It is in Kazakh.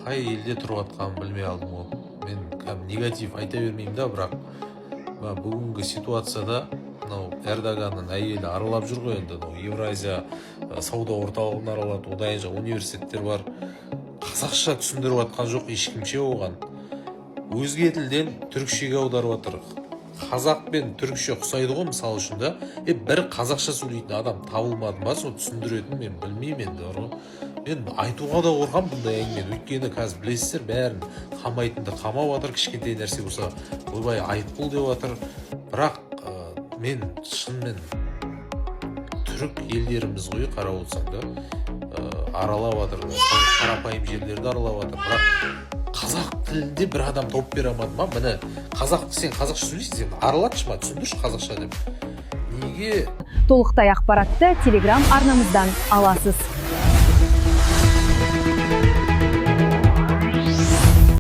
қай елде тұрып жатқанын білмей алдым ғой. Мен негатив айта бермеймін да, бірақ бүгінгі ситуацияда мынау Эрдоганның әйелі аралап жүр ғой енді, Евразия сауда орталығын аралады, одан университеттер бар. Қазақша түсіндіріп жатқан жоқ ешкімше оған. Өзге тілден түрікшеге аударып жатыр. Қазақ пен түрікше ұқсайды ғой, мысалы үшін да. Бір қазақша сөйлейтін адам табылмады ма, соны түсіндіретін мен білмеймін енді. Мен айтуға да қорқам бұндай әңгімені. Өйткені қазір білесіздер, бәрін қамайтынды қамап жатыр, кішкентай нәрсе болса ойбай айыппұл деп жатыр. Бірақ мен шынымен түрік елдеріміз ғой, қарап отырсаң да, аралап жатыр, қарапайым жерлерді аралап жатыр. Бірақ қазақ тілінде бір адам тауып бере алмады ма? Міне, сен қазақша сөйлейсің, сен аралатшы ма, түсіндірші қазақша деп. Неге? Толықтай ақпаратты Telegram арнамыздан аласыз.